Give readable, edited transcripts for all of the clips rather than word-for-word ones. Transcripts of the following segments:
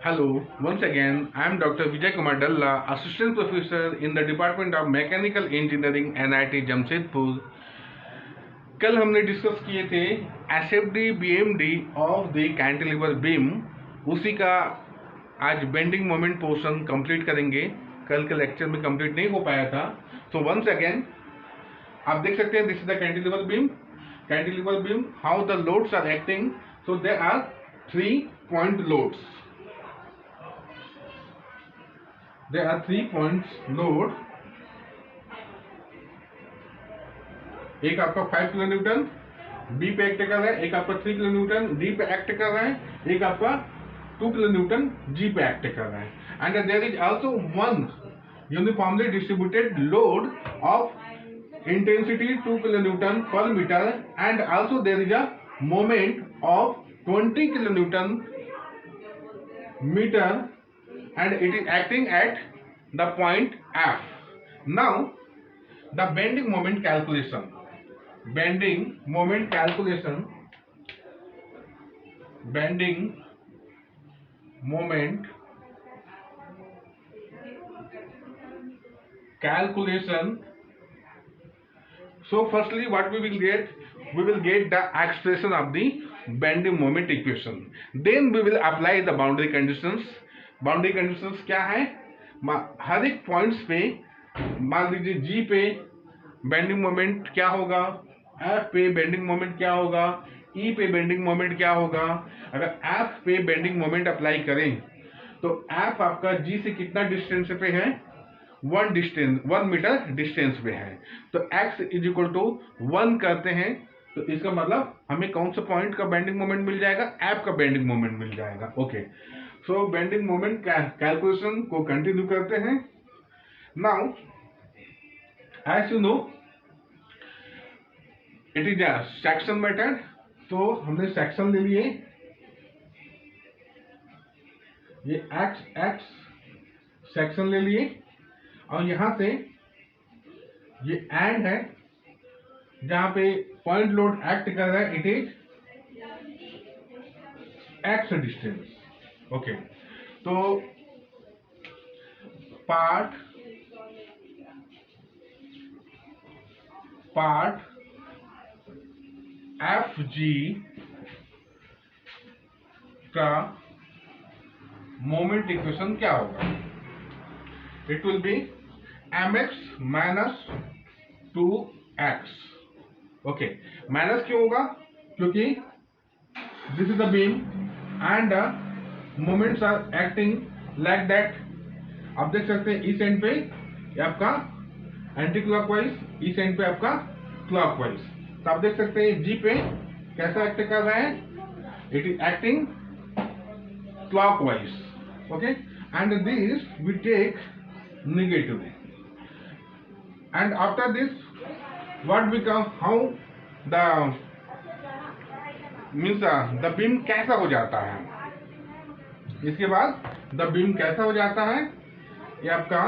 Hello, once again, I am Dr. Vijay Kumar Dalla, Assistant Professor in the Department of Mechanical Engineering, NIT Jamshedpur. कल हमने discuss किए थे SFD BMD of the cantilever beam, उसी का आज bending moment portion complete करेंगे। कल के लेक्चर में कंप्लीट नहीं हो पाया था। सो वंस अगेन आप देख सकते हैं, this is the cantilever beam. Cantilever beam, how the loads are acting. So there are 3 point loads. There are 3 points load. एक आपका 5 किलो न्यूटन बी पे एक्ट कर रहा है, एक आपका 3 किलो न्यूटन डी पे एक्ट कर रहा है, एक आपका 2 किलो न्यूटन जी पे एक्ट कर रहा है। And there is also one uniformly distributed load of intensity 2 kilo Newton पर metre, and also there is a moment of 20 kilonewton meter, and it is acting at the point F. Now the bending moment calculation. Bending moment calculation. Bending moment calculation. So firstly what we will get? We will get the expression of the bending moment equation. Then we will apply the boundary conditions. Boundary conditions क्या है? हर एक points पे मान लीजिए जी पे bending moment क्या होगा, F पे बेंडिंग मोमेंट क्या होगा, ई पे बेंडिंग मोमेंट क्या होगा। अगर एफ पे बेंडिंग मोमेंट अप्लाई करें तो एफ आपका जी से कितना डिस्टेंस पे है? 1 मीटर डिस्टेंस पे है। तो एक्स इज इक्वल टू 1 करते हैं तो इसका मतलब हमें कौन सा पॉइंट का बेंडिंग मोमेंट मिल जाएगा? एफ का बेंडिंग मोमेंट मिल जाएगा। Okay, so bending moment calculation को कंटिन्यू करते हैं। Now as you know it is a section method. तो हमने सेक्शन ले लिए, ये एक्स एक्स सेक्शन ले लिए, और यहां से ये एंड है जहां पे पॉइंट लोड एक्ट कर रहा है, it is x distance. Okay, तो पार्ट एफ जी का मोमेंट इक्वेशन क्या होगा? It will be M x minus 2x। Okay, minus क्यों होगा? क्योंकि this is the beam and moments are acting like that. आप देख सकते हैं इस एंड पे ये आपका एंटी क्लॉकवाइज, इस एंड पे आपका क्लॉकवाइज। तो आप देख सकते हैं जी पे कैसा एक्ट कर रहा है, it is acting clockwise. Okay, and this we take negatively, and after this what become, how the means the beam कैसा हो जाता है? इसके बाद द बीम कैसा हो जाता है? ये आपका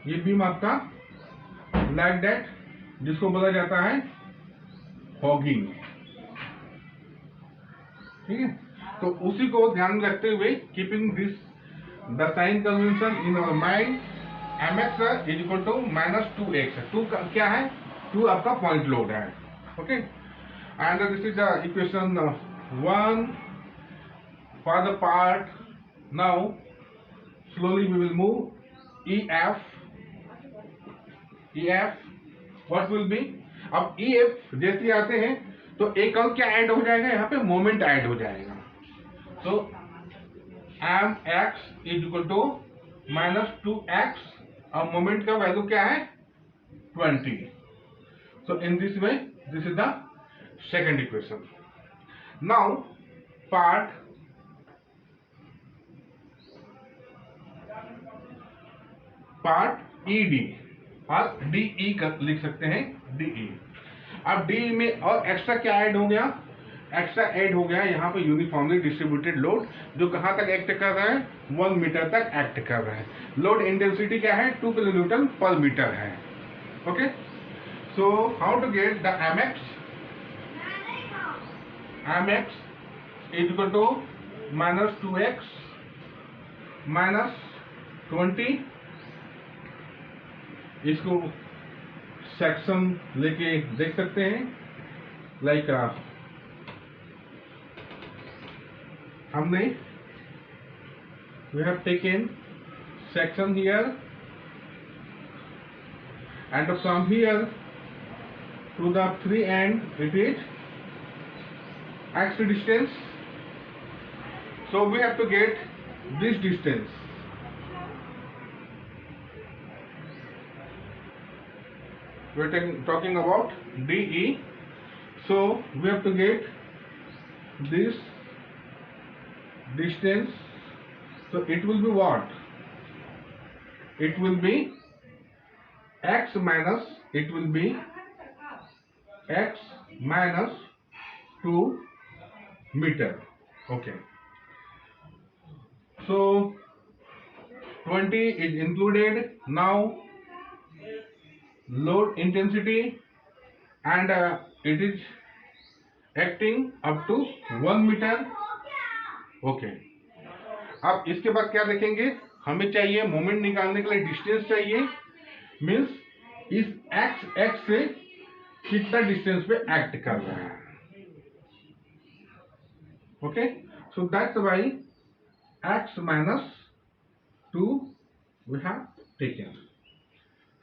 ये बीम आपका लाइक दैट, जिसको बोला जाता है फॉगिंग। ठीक है, तो उसी को ध्यान में रखते हुए keeping this the sign convention in our mind, mx is equal to minus 2x। 2 क्या है? 2 आपका पॉइंट लोड है। Okay, and this is the equation 1 for the part. Now slowly we will move EF what will be? अब EF जैसे आते हैं तो एक और क्या ऐड हो जाएगा? यहाँ पे मोमेंट ऐड हो जाएगा। So mx is equal to minus 2x, और मोमेंट का वैल्यू क्या है? 20। So in this way this is the second equation. Now part ED और DE का लिख सकते हैं, DE। अब DE में और एक्स्ट्रा क्या ऐड हो गया? एक्स्ट्रा ऐड हो गया यहाँ पे यूनिफॉर्मली डिस्ट्रीब्यूटेड लोड, जो कहाँ तक एक्ट कर रहा है? 1 मीटर तक एक्ट कर रहा है। लोड इंटेंसिटी क्या है? 2 किलो न्यूटन पर मीटर है। Okay, so how to get the mx is equal to -2x -20। इसको सेक्शन लेके देख सकते हैं, लाइक हमने we have taken section here, and from here to the free end it is x distance, so we have to get this distance. We are talking about DE, so we have to get this distance. So it will be what? It will be x minus, it will be x minus 2 meter. Okay. So 20 is included. Now load intensity, and it is acting up to 1 meter. Okay. अब इसके बाद क्या देखेंगे, हमें चाहिए moment निकालने के लिए डिस्टेंस चाहिए, मीन्स इस एक्स से कितना डिस्टेंस पे एक्ट कर रहा है. Okay, so that's why x minus 2 we have taken.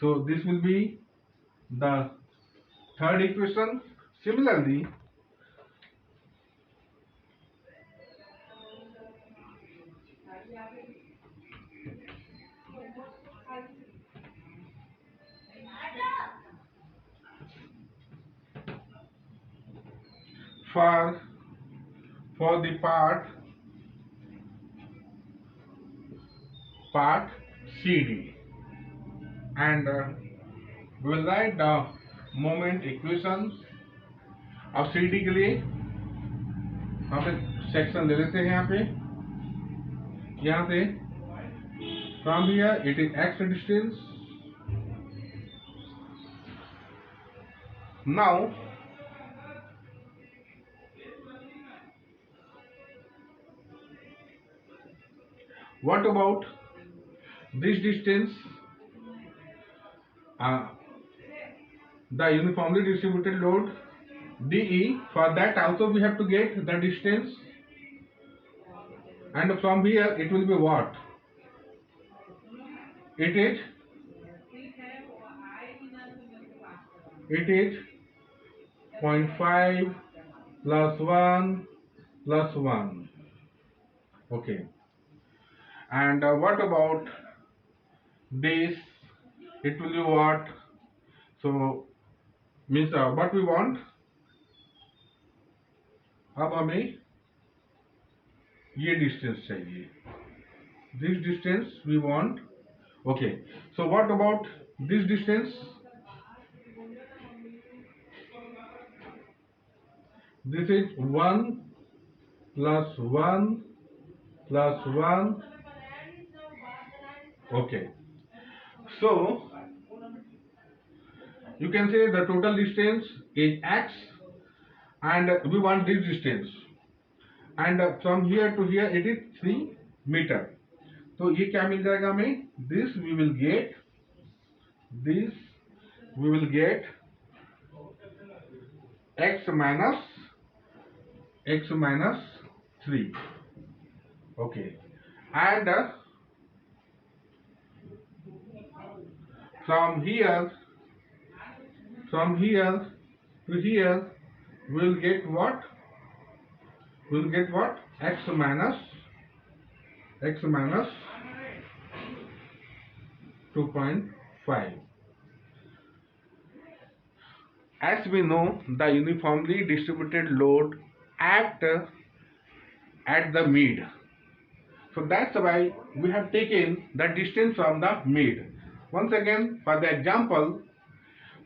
So this will be the third equation. Similarly, for the part CD, and we will write the moment equations. अब CD के लिए हम section ले लेते हैं. यहाँ से from here it is x distance. Now what about this distance? The uniformly distributed load DE, for that also we have to get the distance, and from here it will be what? It is 0.5 plus 1 plus 1. Okay. And what about this? It will be what? So means what we want. अब हमें ये distance चाहिए. This distance we want. Okay. So what about this distance? This is 1 plus 1 plus 1. Okay. So you can say the total distance is x, and we want this distance, and from here to here it is 3 meter. तो ये क्या मिल जाएगा हमें? This we will get x minus 3. Okay. And from here to here we will get what? We will get what? X minus 2.5. As we know, the uniformly distributed load act at the mid. So that's why we have taken the distance from the mid. Once again, for the example,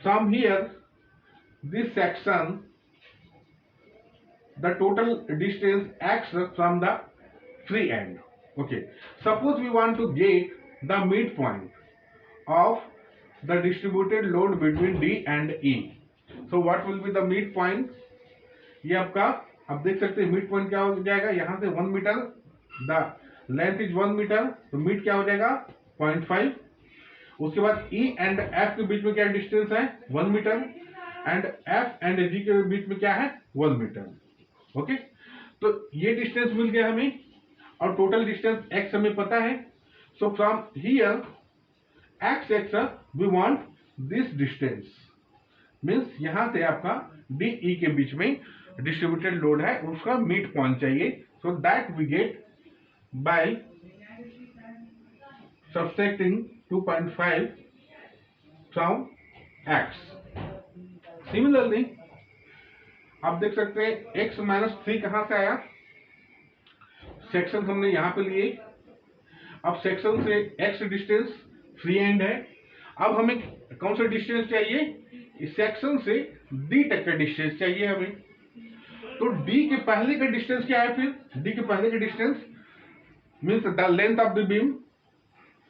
from here, this section, the total distance x from the free end. Okay. Suppose we want to get the midpoint of the distributed load between D and E. So what will be the midpoint? ये आपका अब देख सकते हैं mid point क्या हो जाएगा, यहाँ से 1 metre, the length is 1 metre, तो मिड क्या हो जाएगा 0.5। उसके बाद E एंड F के बीच में क्या डिस्टेंस है 1 metre, and F and G के बीच में क्या है 1 मीटर। ओके, तो ये डिस्टेंस मिल गया हमें, और टोटल डिस्टेंस x हमें पता है। So from here x we want this distance, means यहां से आपका DE के बीच में डिस्ट्रीब्यूटेड लोड है, उसका मिड पॉइंट चाहिए। So that we get by subtracting 2.5 from x। Similarly आप देख सकते हैं x माइनस 3 कहां से आया, सेक्शन हमने यहां पे लिए। अब सेक्शन से x डिस्टेंस फ्री एंड है, अब हमें कौन सा डिस्टेंस चाहिए, इस सेक्शन से D तक का डिस्टेंस चाहिए हमें। तो D के पहले का डिस्टेंस क्या है, फिर D के पहले का distance means the length of the beam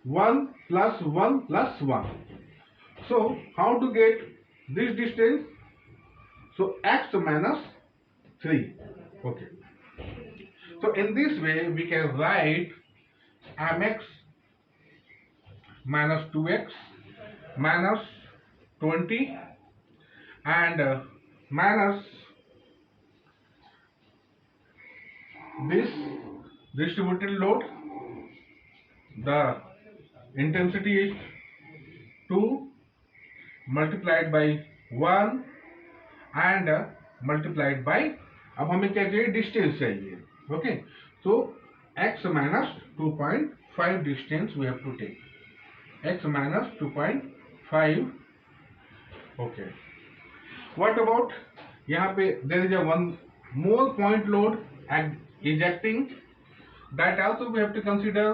1 plus 1 plus 1। So how to get this distance? So x minus 3. Okay. So in this way we can write mx minus 2x minus 20 and minus this distributed load. The intensity is 2 multiplied by 1 and multiplied by, अब हमें क्या चाहिए distance चाहिए। Okay, so x minus 2.5 distance we have to take, x minus 2.5। Okay, what about यहाँ पे there is a one more point load ejecting, that also we have to consider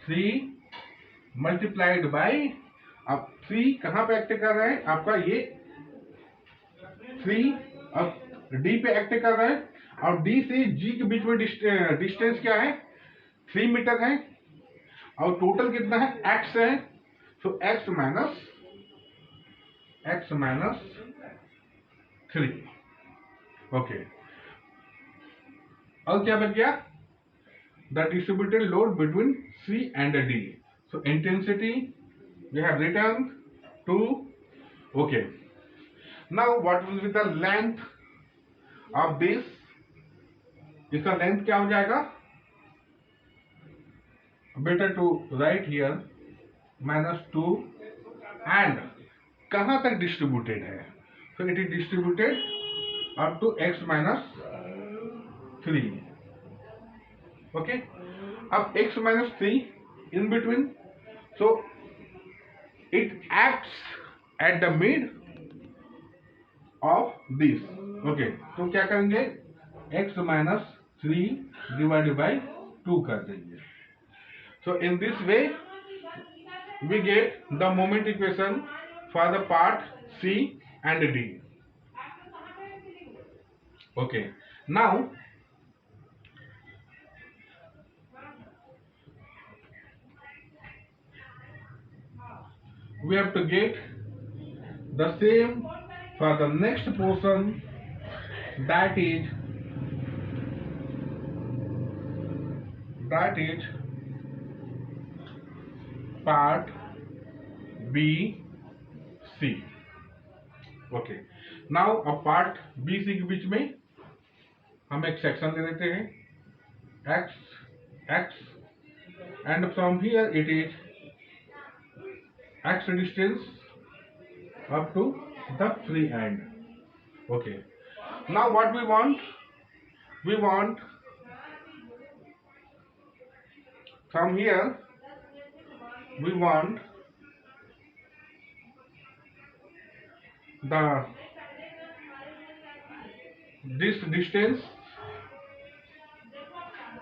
3 multiplied by, अब 3 कहाँ पे act कर रहा है आपका, ये 3 अब D पे एक्ट कर रहा है, और D से G के बीच में डिस्टेंस क्या है 3 मीटर है, और टोटल कितना है x है। सो x माइनस 3। ओके, और क्या बच गया, the distributed load between C and D। So intensity we have written 2। Okay, now what will be the length of this, इसका लेंथ क्या हो जाएगा, better to write here -2 and कहां तक डिस्ट्रीब्यूटेड है, so it is distributed up to x minus 3। Okay, अब x minus 3 in between, so it acts at the mid of this। Okay, तो क्या करेंगे x minus 3 divided by 2 कर देंगे। So in this way we get the moment equation for the part C and D। Okay, now we have to get the same for the next portion, that is part B C। Okay, now अब part B C के बीच में हम एक section ले लेते हैं x and from here it is x distance up to the free end। okay, now what we want from here we want this distance